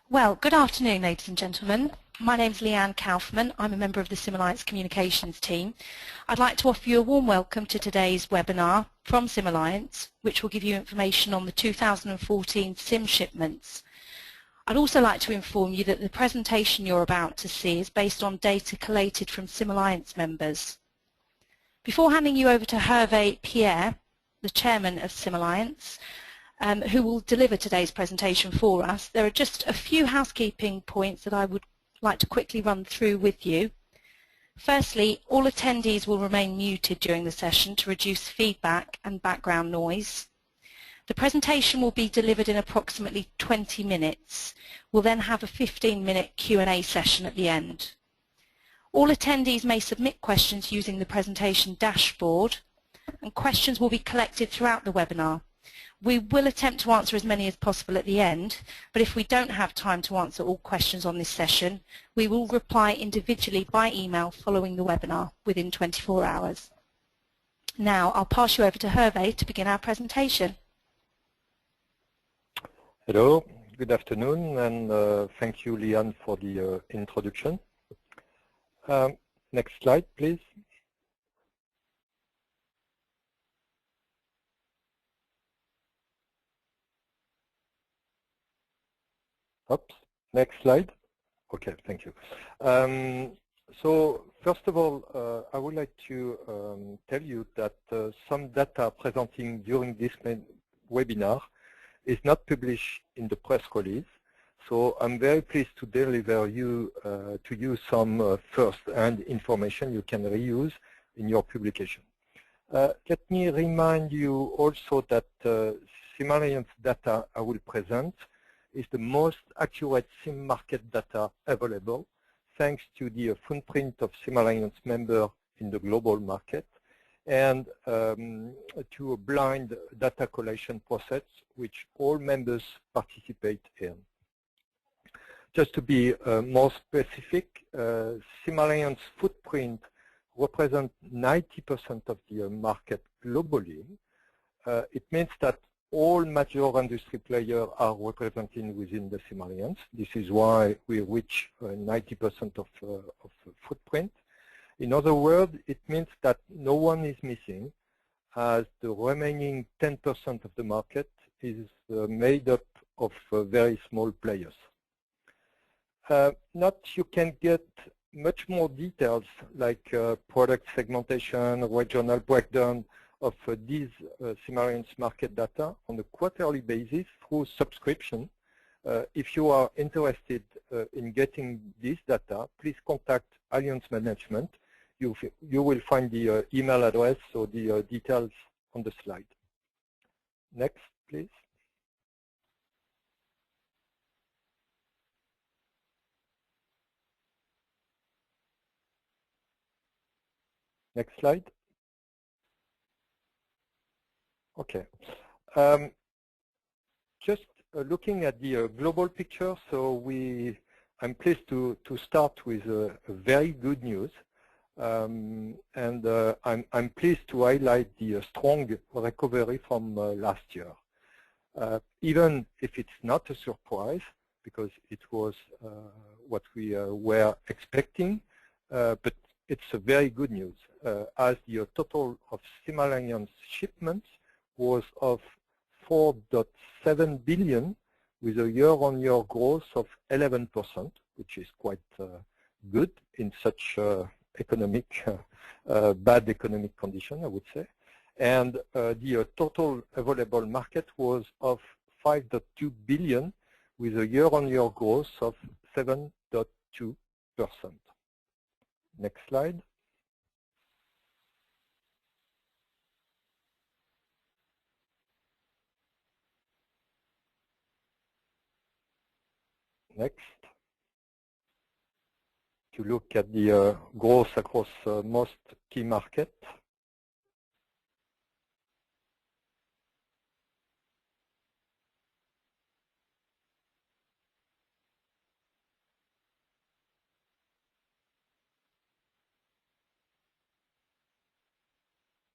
Well, good afternoon, ladies and gentlemen. My name is Leanne Kaufman. I'm a member of the SIMalliance Communications team. I'd like to offer you a warm welcome to today's webinar from SIMalliance, which will give you information on the 2014 SIM shipments. I'd also like to inform you that the presentation you're about to see is based on data collated from SIMalliance members. Before handing you over to Hervé Pierre, the chairman of SIMalliance, who will deliver today's presentation for us, there are just a few housekeeping points that I would like to quickly run through with you. Firstly, all attendees will remain muted during the session to reduce feedback and background noise. The presentation will be delivered in approximately 20 minutes. We'll then have a 15-minute Q&A session at the end. All attendees may submit questions using the presentation dashboard, and questions will be collected throughout the webinar. We will attempt to answer as many as possible at the end, but if we don't have time to answer all questions on this session, we will reply individually by email following the webinar within 24 hours. Now, I'll pass you over to Hervé to begin our presentation. Hello, good afternoon, and thank you, Leanne, for the introduction. Next slide, please. Oops, next slide. Okay, thank you. So first of all, I would like to tell you that some data presenting during this webinar is not published in the press release. So I'm very pleased to deliver to you some first-hand information you can reuse in your publication. Let me remind you also that SIMalliance data I will present is the most accurate SIM market data available, thanks to the footprint of SIMalliance members in the global market, and to a blind data collection process which all members participate in. Just to be more specific, SIMalliance footprint represents 90% of the market globally. It means that all major industry players are represented within the SIMalliance. This is why we reach 90% of footprint. In other words, it means that no one is missing, as the remaining 10% of the market is made up of very small players. You can get much more details like product segmentation, regional breakdown of these SIMalliance market data on a quarterly basis through subscription. If you are interested in getting this data, please contact Alliance Management. You will find the email address or the details on the slide. Next, please. Next slide. Okay. Just looking at the global picture, so I'm pleased to start with very good news. I'm pleased to highlight the strong recovery from last year. Even if it's not a surprise, because it was what we were expecting, but it's a very good news, as the total of SIMalliance shipments was of 4.7 billion with a year-on-year growth of 11%, which is quite good in such bad economic condition, I would say. And the total available market was of 5.2 billion with a year-on-year growth of 7.2%. Next slide. Next. To look at the growth across most key markets.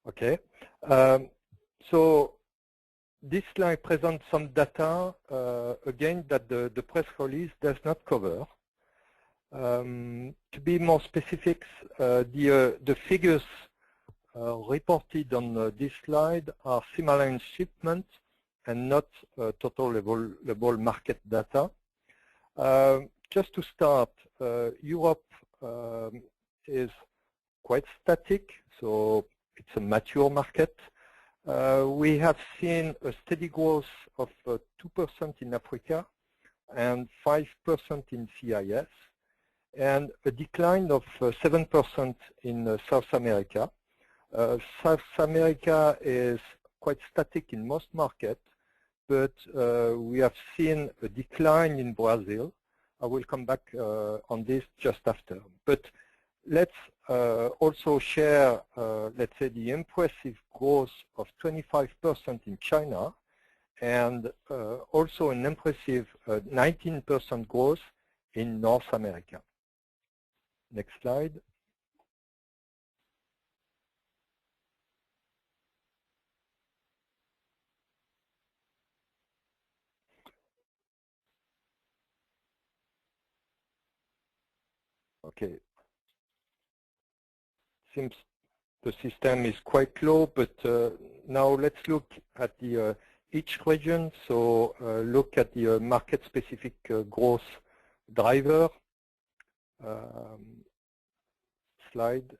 Okay. So this slide presents some data, again, that the press release does not cover. To be more specific, the figures reported on this slide are SIMalliance shipment and not total available market data. Just to start, Europe is quite static, so it's a mature market. We have seen a steady growth of 2% in Africa and 5% in CIS, and a decline of 7% in South America. South America is quite static in most markets, but we have seen a decline in Brazil. I will come back on this just after. But let's also share, let's say, the impressive growth of 25% in China, and also an impressive 19% growth in North America. Next slide. Okay. Seems the system is quite low, but now let's look at the each region. So look at the market-specific growth driver. Slide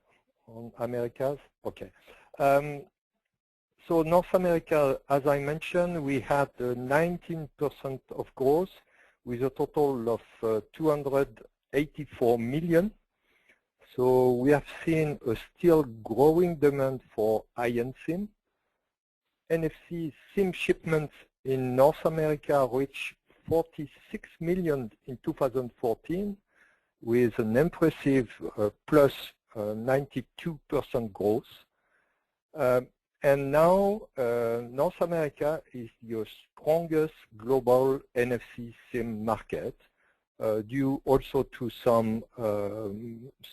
on Americas. Okay. So North America, as I mentioned, we had 19% of growth with a total of 284 million. So we have seen a still growing demand for high-end SIM. NFC SIM shipments in North America reached 46 million in 2014 with an impressive plus 92% growth. And now North America is the strongest global NFC SIM market, due also to some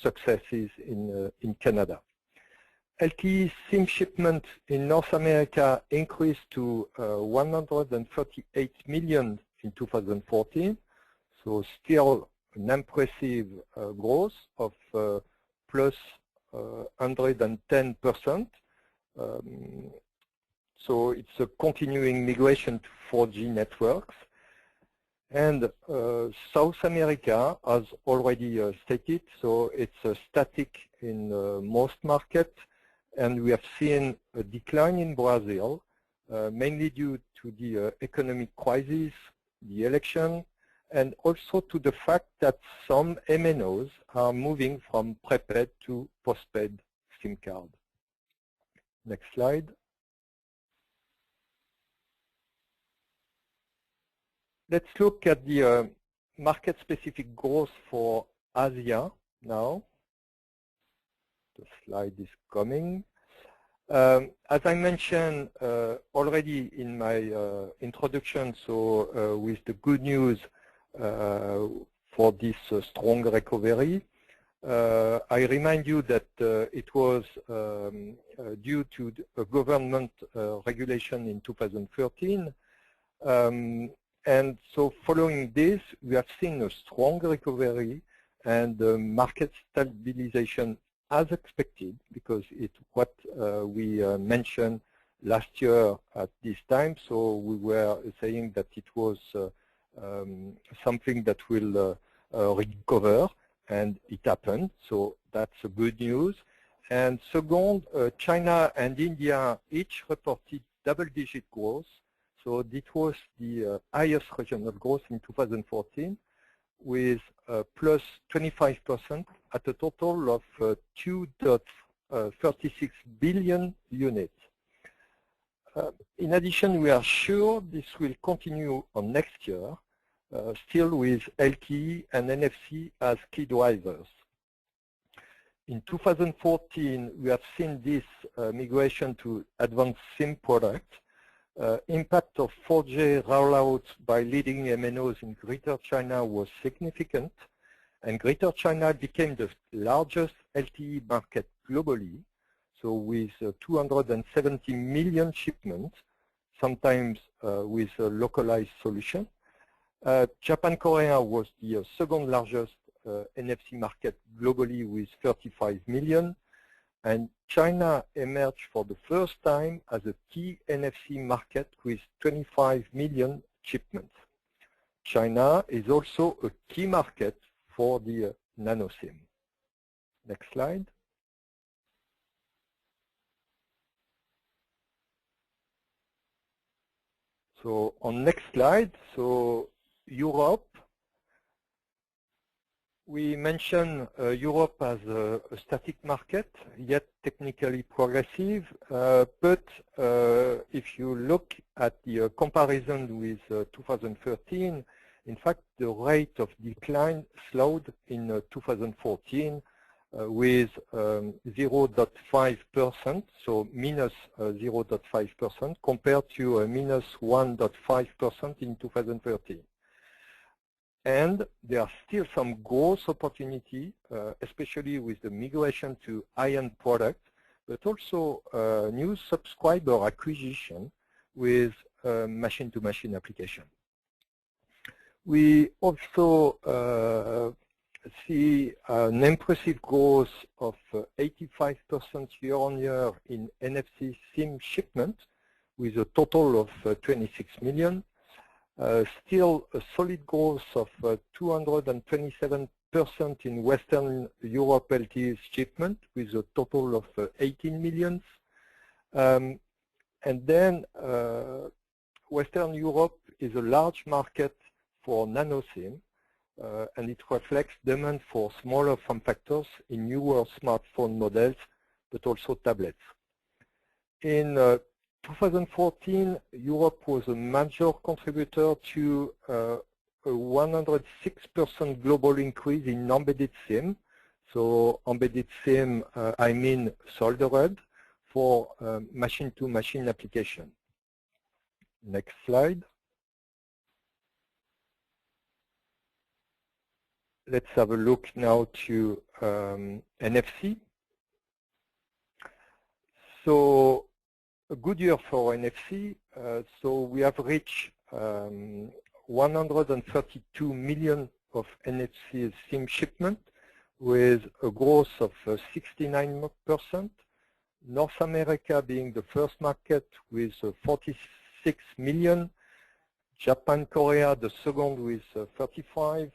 successes in Canada. LTE SIM shipment in North America increased to 138 million in 2014, so still an impressive growth of plus 110%. So it's a continuing migration to 4G networks. And South America, as already stated, so it's static in most markets, and we have seen a decline in Brazil, mainly due to the economic crisis, the election, and also to the fact that some MNOs are moving from prepaid to postpaid SIM card. Next slide. Let's look at the market-specific growth for Asia now. The slide is coming. As I mentioned already in my introduction, so with the good news for this strong recovery, I remind you that it was due to a government regulation in 2013. And so following this, we have seen a strong recovery and market stabilization as expected, because it's what we mentioned last year at this time. So we were saying that it was something that will recover, and it happened. So that's a good news. And second, China and India each reported double-digit growth. So this was the highest regional growth in 2014, with plus 25% at a total of 2.36 billion units. In addition, we are sure this will continue on next year, still with LTE and NFC as key drivers. In 2014, we have seen this migration to advanced SIM products. Impact of 4G rollout by leading MNOs in Greater China was significant, and Greater China became the largest LTE market globally, so with 270 million shipments, sometimes with a localized solution. Japan, Korea was the second largest NFC market globally with 35 million. And China emerged for the first time as a key NFC market with 25 million shipments. China is also a key market for the nano SIM. Next slide. So on next slide, so Europe. We mentioned Europe as a static market, yet technically progressive. But if you look at the comparison with 2013, in fact, the rate of decline slowed in 2014 with 0.5%, so minus 0.5% compared to minus 1.5% in 2013. And there are still some growth opportunity, especially with the migration to high-end products, but also new subscriber acquisition with machine-to-machine application. We also see an impressive growth of 85% year-on-year in NFC SIM shipment with a total of 26 million. Still a solid growth of 227% in Western Europe LTE shipment with a total of 18 million. And then Western Europe is a large market for nano SIM, and it reflects demand for smaller form factors in newer smartphone models, but also tablets. In 2014, Europe was a major contributor to a 106% global increase in embedded SIM. So embedded SIM, I mean soldered for machine-to-machine application. Next slide. Let's have a look now to NFC. So a good year for NFC. So we have reached 132 million of NFC SIM shipment with a growth of 69%. North America being the first market with 46 million. Japan, Korea the second with 35.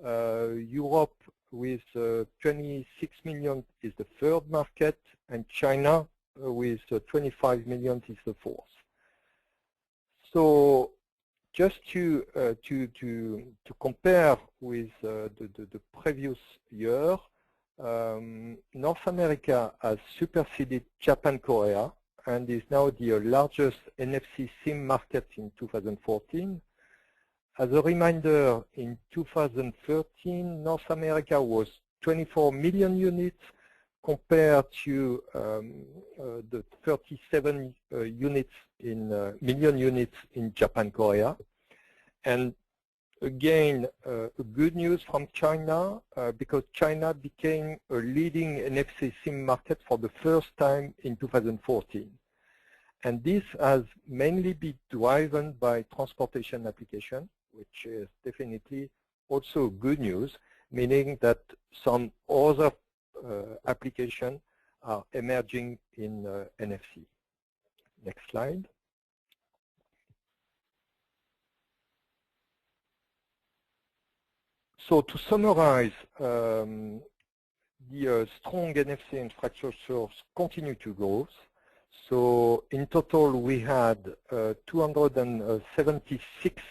Europe with 26 million is the third market, and China with 25 million is the fourth. So just to compare with the previous year, North America has superseded Japan, Korea, and is now the largest NFC SIM market in 2014. As a reminder, in 2013, North America was 24 million units compared to the 37 million units in Japan, Korea. And again, good news from China because China became a leading NFC SIM market for the first time in 2014. And this has mainly been driven by transportation application, which is definitely also good news, meaning that some other applications are emerging in NFC. Next slide. So to summarize, the strong NFC infrastructures continue to grow. So in total, we had 276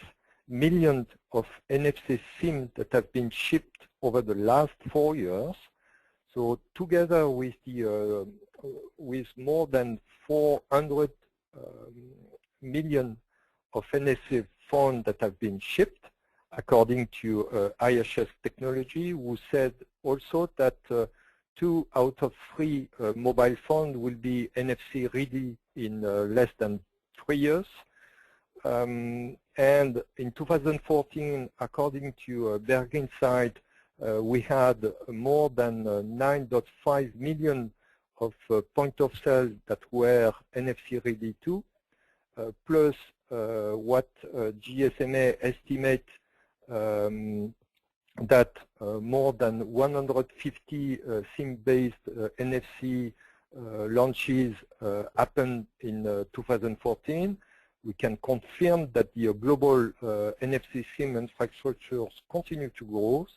million of NFC SIM that have been shipped over the last 4 years. So together with the with more than 400 million of NFC phones that have been shipped, according to IHS Technology, who said also that 2 out of 3 mobile phones will be NFC ready in less than 3 years. And in 2014, according to Berg Insight, we had more than 9.5 million of point of sale that were NFC ready too. plus what GSMA estimate that more than 150 SIM-based NFC launches happened in 2014, we can confirm that the global NFC SIM infrastructures continue to grow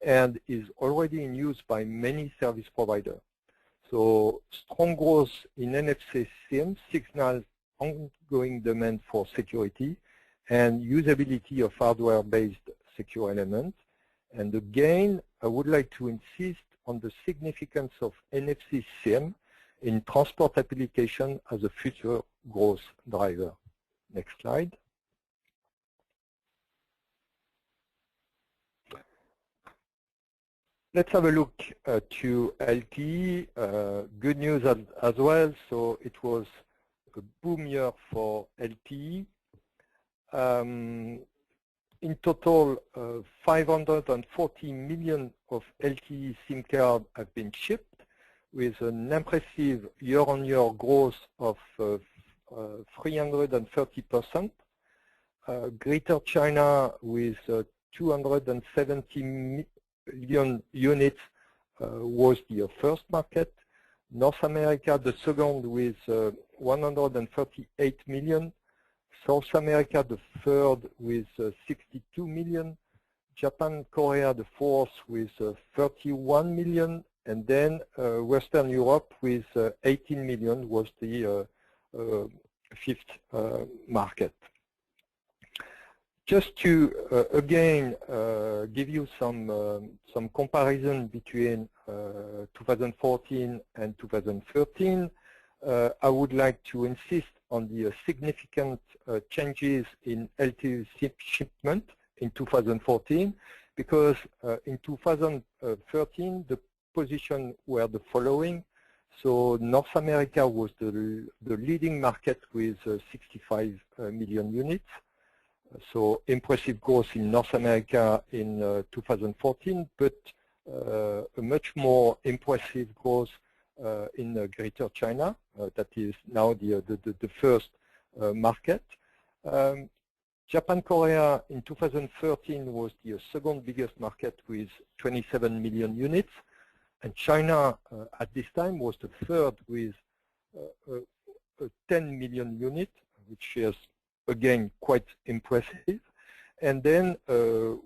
and is already in use by many service providers. So strong growth in NFC SIM signals ongoing demand for security and usability of hardware-based secure elements. And again, I would like to insist on the significance of NFC SIM in transport application as a future growth driver. Next slide. Let's have a look to LTE. Good news as well. So it was a boom year for LTE. In total, 540 million of LTE SIM cards have been shipped, with an impressive year-on-year growth of 330%. Greater China with 270 million units was the first market. North America, the second, with 138 million. South America, the third, with 62 million. Japan, Korea, the fourth, with 31 million. And then Western Europe with 18 million was the fifth market. Just to again give you some comparison between 2014 and 2013, I would like to insist on the significant changes in LTE shipment in 2014, because in 2013 the position were the following. So North America was the leading market with 65 million units. So impressive growth in North America in 2014, but a much more impressive growth in Greater China. That is now the first market. Japan, Korea in 2013 was the second biggest market with 27 million units. And China at this time was the third with 10 million units, which is again quite impressive. And then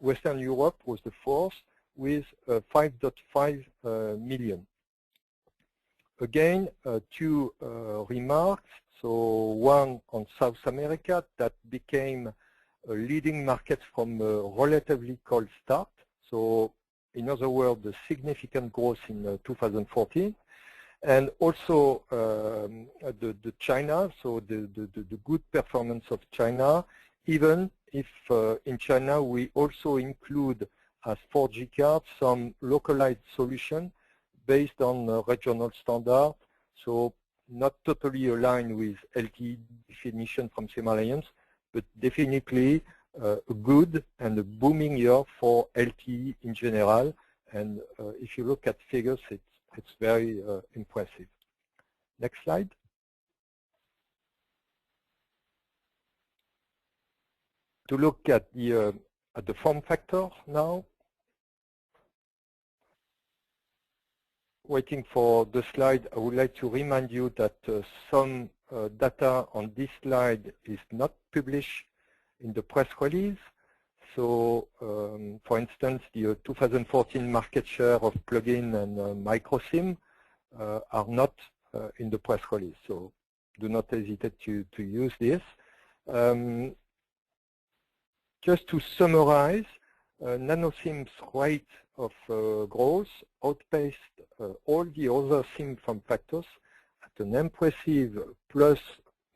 Western Europe was the fourth with 5.5 million. Again, two remarks. So one on South America, that became a leading market from a relatively cold start. So in other words, a significant growth in 2014. And also the China, so the good performance of China, even if in China we also include as 4G cards some localized solution based on regional standard, so not totally aligned with LTE definition from SIMalliance, but definitely a good and a booming year for LTE in general. And if you look at figures, it's very impressive. Next slide. To look at the form factor now. Waiting for the slide, I would like to remind you that some data on this slide is not published in the press release. So, for instance, the 2014 market share of plug-in and micro SIM are not in the press release. So, do not hesitate to use this. Just to summarize, nano SIM's rate of growth outpaced all the other SIM form factors at an impressive plus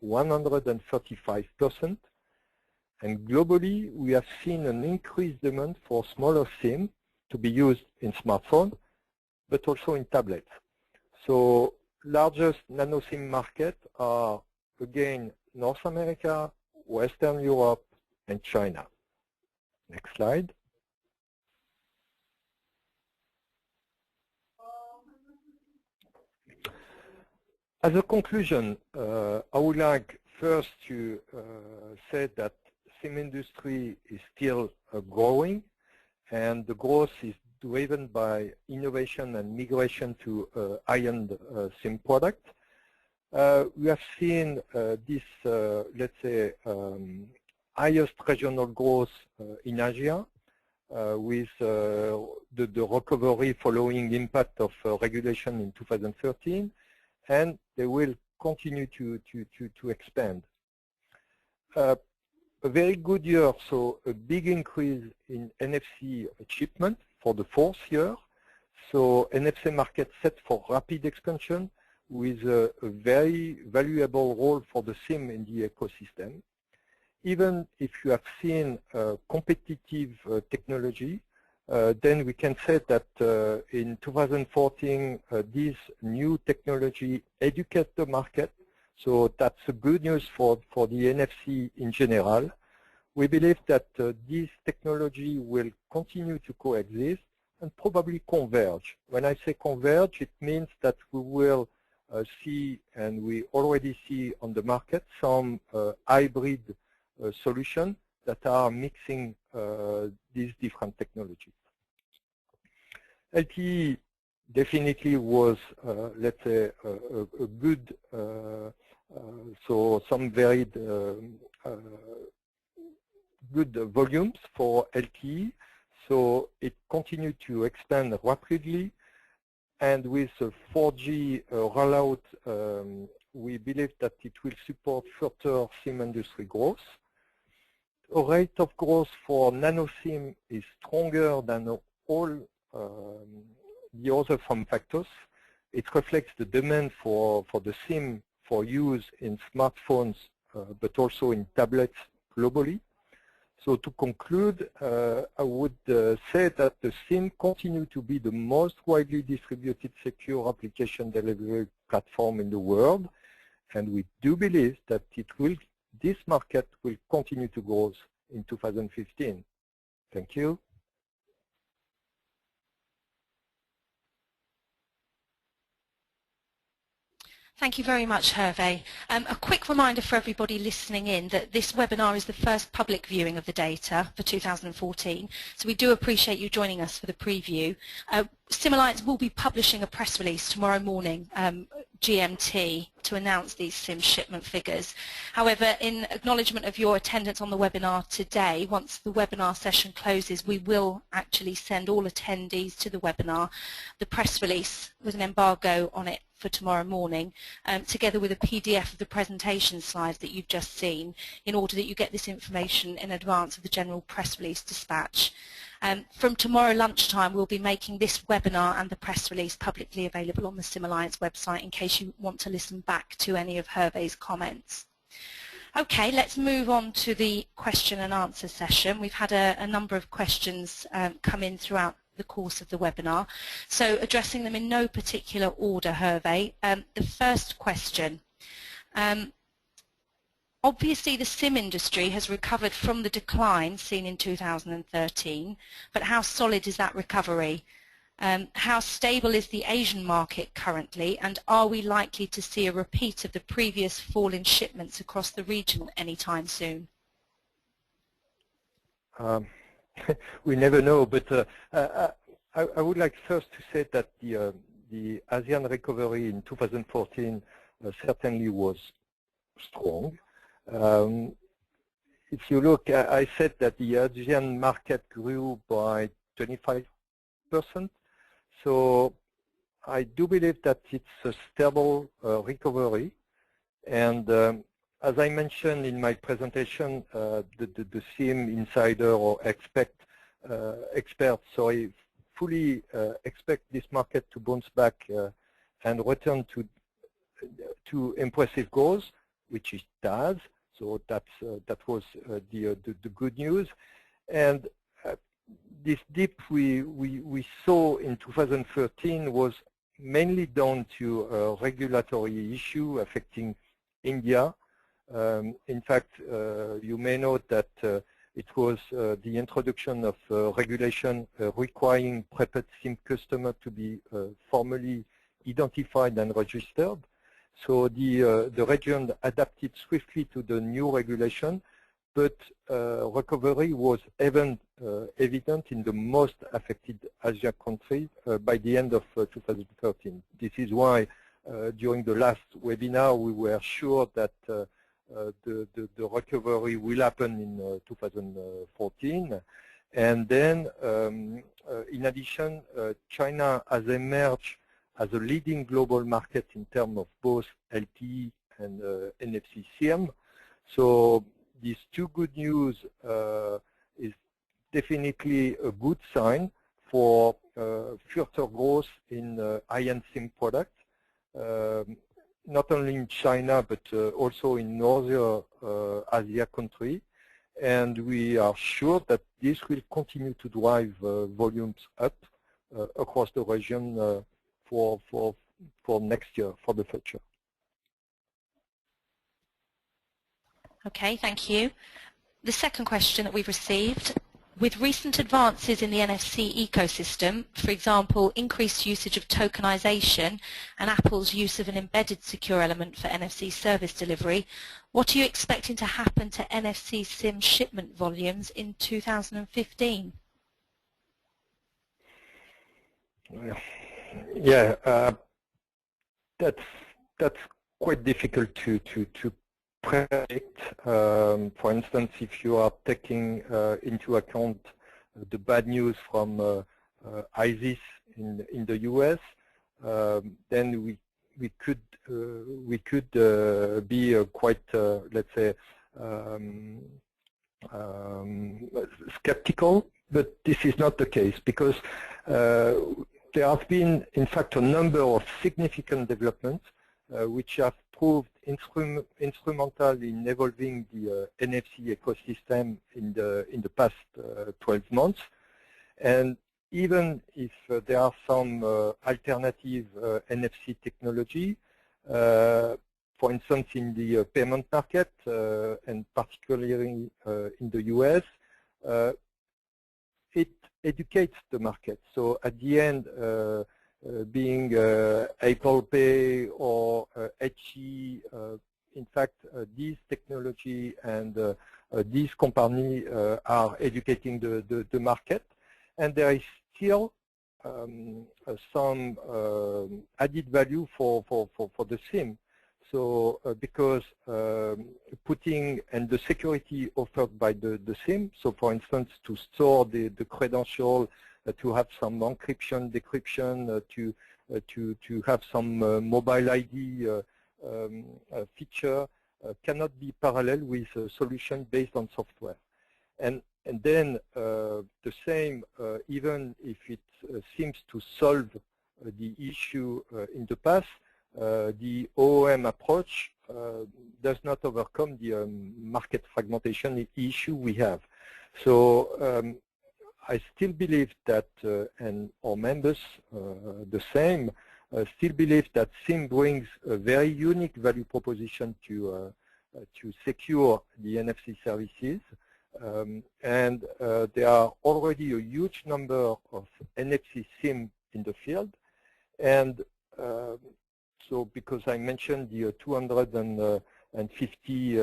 135%. And globally, we have seen an increased demand for smaller SIM to be used in smartphones, but also in tablets. So largest nano SIM market are, again, North America, Western Europe, and China. Next slide. As a conclusion, I would like first to say that SIM industry is still growing, and the growth is driven by innovation and migration to high-end SIM product. We have seen this, let's say, highest regional growth in Asia, with the recovery following impact of regulation in 2013, and they will continue to expand. A very good year, so a big increase in NFC shipment for the 4th year. So NFC market set for rapid expansion with a very valuable role for the SIM in the ecosystem. Even if you have seen competitive technology, then we can say that in 2014, this new technology educates the market. So that's a good news for the NFC in general. We believe that this technology will continue to coexist and probably converge. When I say converge, it means that we will see, and we already see on the market, some hybrid solutions that are mixing these different technologies. LTE definitely was, let's say, a good, so some very good volumes for LTE. So it continued to expand rapidly. And with 4G rollout, we believe that it will support further SIM industry growth. A rate of growth for nano SIM is stronger than all the other form factors. It reflects the demand for the SIM for use in smartphones, but also in tablets globally. So to conclude, I would say that the SIM continue to be the most widely distributed secure application delivery platform in the world, and we do believe that this market will continue to grow in 2015. Thank you. Thank you very much, Hervé. A quick reminder for everybody listening in that this webinar is the first public viewing of the data for 2014, so we do appreciate you joining us for the preview. SIMalliance will be publishing a press release tomorrow morning, GMT, to announce these SIM shipment figures. However, in acknowledgement of your attendance on the webinar today, once the webinar session closes, we will actually send all attendees to the webinar the press release with an embargo on it for tomorrow morning, together with a PDF of the presentation slides that you've just seen, in order that you get this information in advance of the general press release dispatch. From tomorrow lunchtime, we'll be making this webinar and the press release publicly available on the SIMalliance website in case you want to listen back to any of Hervé's comments. Okay, let's move on to the question and answer session. We've had a number of questions come in throughout the course of the webinar, so addressing them in no particular order, Hervé. The first question. Obviously, the SIM industry has recovered from the decline seen in 2013, but how solid is that recovery? How stable is the Asian market currently, and are we likely to see a repeat of the previous fall in shipments across the region anytime soon? We never know, but I would like first to say that the ASEAN recovery in 2014 certainly was strong. If you look, I said that the ASEAN market grew by 25%. So I do believe that it's a stable recovery. And as I mentioned in my presentation, the SIM insider or experts, fully expect this market to bounce back and return to impressive growth, which it does. So that was the good news. And this dip we saw in 2013 was mainly down to a regulatory issue affecting India. In fact, you may note that it was the introduction of regulation requiring prepaid SIM customer to be formally identified and registered. So the region adapted swiftly to the new regulation, but recovery was even evident in the most affected Asia countries by the end of 2013. This is why during the last webinar we were sure that the recovery will happen in 2014. And then, in addition, China has emerged as a leading global market in terms of both LTE and NFC SIM. So these two good news is definitely a good sign for future growth in high-end SIM products, not only in China but also in other Asia countries. And we are sure that this will continue to drive volumes up across the region for next year, for the future. Okay, thank you. The second question that we've received, with recent advances in the NFC ecosystem, for example, increased usage of tokenization and Apple's use of an embedded secure element for NFC service delivery, what are you expecting to happen to NFC SIM shipment volumes in 2015? Yeah, that's quite difficult to predict. For instance, if you are taking into account the bad news from ISIS in the US, then we could be quite, let's say, skeptical. But this is not the case, because there have been, in fact, a number of significant developments which have proved instrumental in evolving the NFC ecosystem in the past 12 months. And even if there are some alternative NFC technology, for instance, in the payment market, and particularly in the US, it educates the market. So at the end, being Apple Pay or HE, in fact, these technology and these companies are educating the market, and there is still some added value for the SIM. So because putting and the security offered by the SIM, so for instance, to store the credential, to have some encryption, decryption, to have some mobile ID feature cannot be parallel with a solution based on software. And then the same, even if it seems to solve the issue in the past, the OEM approach does not overcome the market fragmentation issue we have. So I still believe that, and our members the same, still believe that SIM brings a very unique value proposition to secure the NFC services. And there are already a huge number of NFC SIM in the field. And so because I mentioned the 250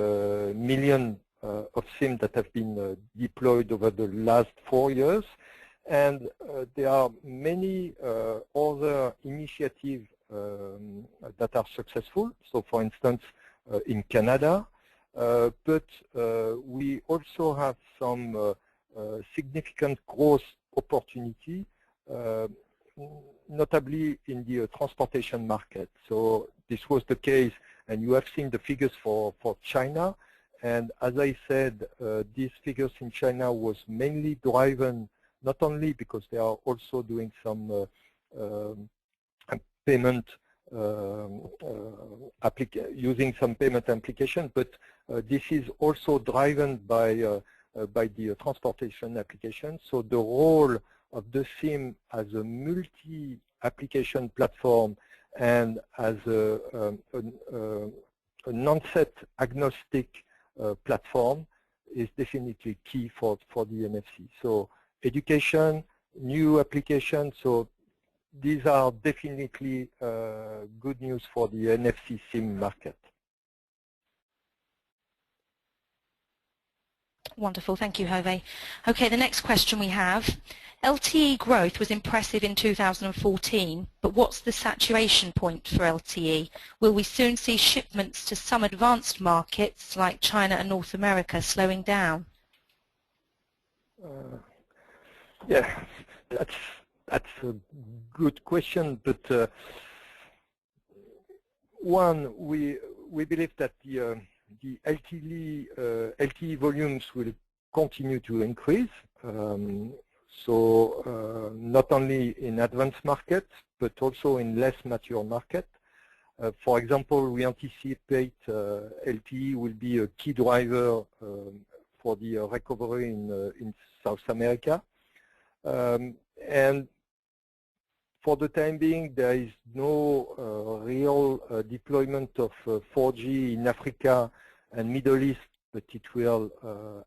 million of SIM that have been deployed over the last 4 years. And there are many other initiatives that are successful. So for instance, in Canada, but we also have some significant growth opportunity, notably in the transportation market. So this was the case, and you have seen the figures for China. And as I said, these figures in China was mainly driven not only because they are also doing some payment using some payment application, but this is also driven by the transportation application. So the role of the SIM as a multi-application platform and as a non-set agnostic platform is definitely key for the NFC. So education, new applications. So these are definitely good news for the NFC SIM market. Wonderful, thank you, Hervé. Okay, the next question we have. LTE growth was impressive in 2014, but what's the saturation point for LTE? Will we soon see shipments to some advanced markets like China and North America slowing down? Yeah, that's a good question, but one, we believe that the LTE volumes will continue to increase. So not only in advanced markets, but also in less mature markets. For example, we anticipate LTE will be a key driver for the recovery in South America. And for the time being, there is no real deployment of 4G in Africa and Middle East, but it will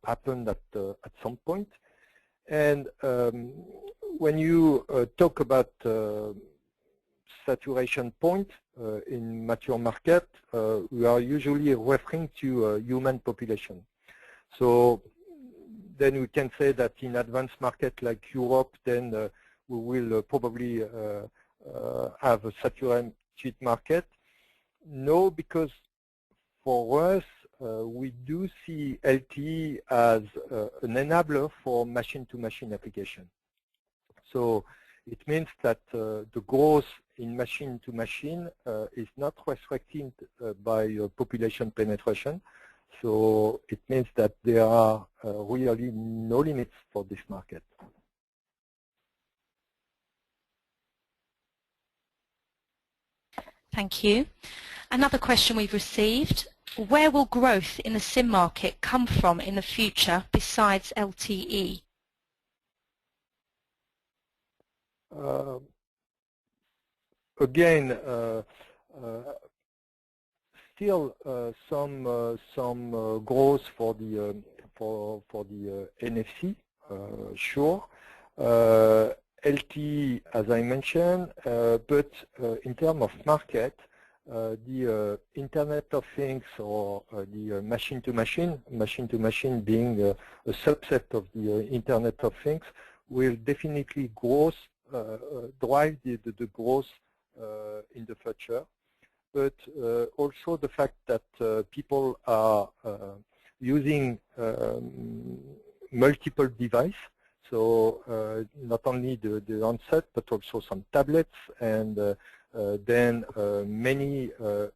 happen at some point. And when you talk about saturation point in mature market, we are usually referring to human population. So then we can say that in advanced market like Europe, then we will probably have a saturated market. No, because for us, we do see LTE as an enabler for machine-to-machine application. So it means that the growth in machine-to-machine is not restricted by population penetration. So it means that there are really no limits for this market. Thank you. Another question we've received. Where will growth in the SIM market come from in the future besides LTE? Again, still some growth for the NFC, sure. LTE, as I mentioned, but in terms of market, the Internet of Things or the machine-to-machine being a subset of the Internet of Things, will definitely drive the growth in the future. But also the fact that people are using multiple devices, so not only the handset, but also some tablets and then many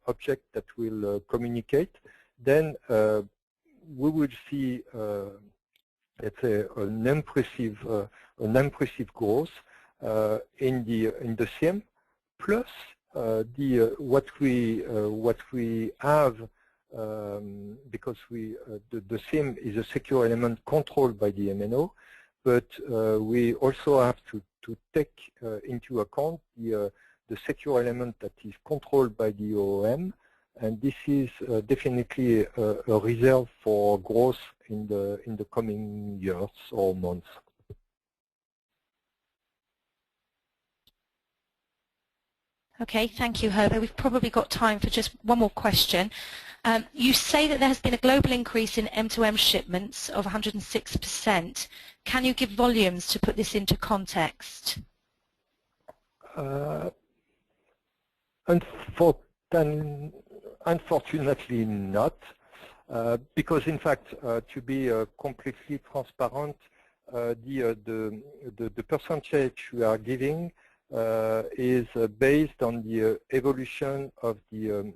objects that will communicate, then we will see, let's say, an impressive growth in the SIM. Plus, what we have, because the SIM is a secure element controlled by the MNO, but we also have to take into account the secure element that is controlled by the OEM, and this is definitely a reserve for growth in the coming years or months. Okay, thank you, Hervé. We've probably got time for just one more question. You say that there has been a global increase in M2M shipments of 106%. Can you give volumes to put this into context? Unfortunately not, because in fact, to be completely transparent, the percentage we are giving is based on the evolution of the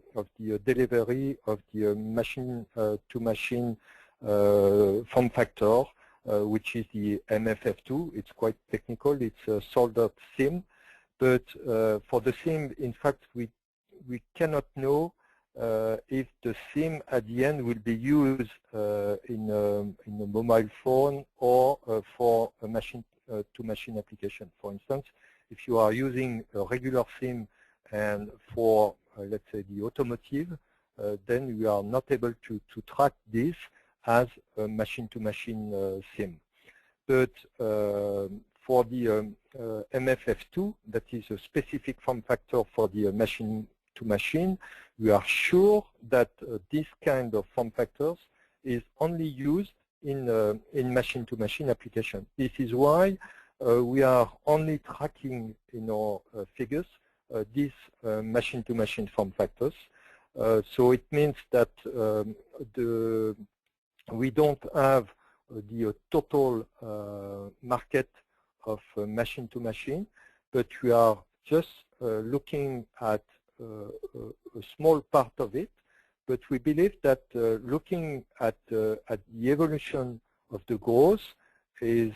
delivery of the machine-to-machine form factor, which is the MFF2. It's quite technical. It's a soldered SIM, but for the SIM, in fact, we cannot know if the SIM at the end will be used in a mobile phone or for a machine-to-machine application. For instance, if you are using a regular SIM and for, let's say, the automotive, then we are not able to track this as a machine-to-machine SIM. But for the MFF2, that is a specific form factor for the machine-to-machine, we are sure that this kind of form factors is only used in machine-to-machine application. This is why we are only tracking in our figures these machine-to-machine form factors. So it means that we don't have the total market of machine-to-machine, but we are just looking at a small part of it. But we believe that looking at the evolution of the growth is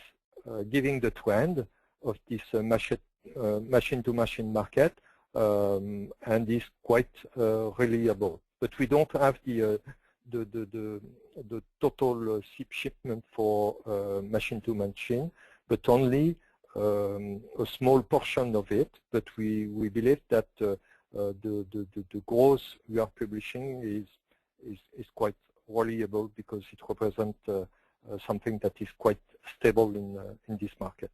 giving the trend of this machine-to-machine market, and is quite reliable. But we don't have the total shipment for machine-to-machine, but only a small portion of it. But we believe that the growth we are publishing is quite reliable because it represents something that is quite stable in this market.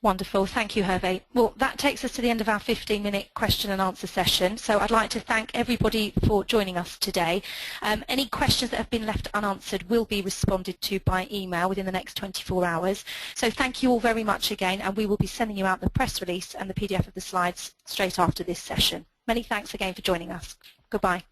Wonderful. Thank you, Hervé. Well, that takes us to the end of our 15-minute question and answer session. So I'd like to thank everybody for joining us today. Any questions that have been left unanswered will be responded to by email within the next 24 hours. So thank you all very much again, and we will be sending you out the press release and the PDF of the slides straight after this session. Many thanks again for joining us. Goodbye.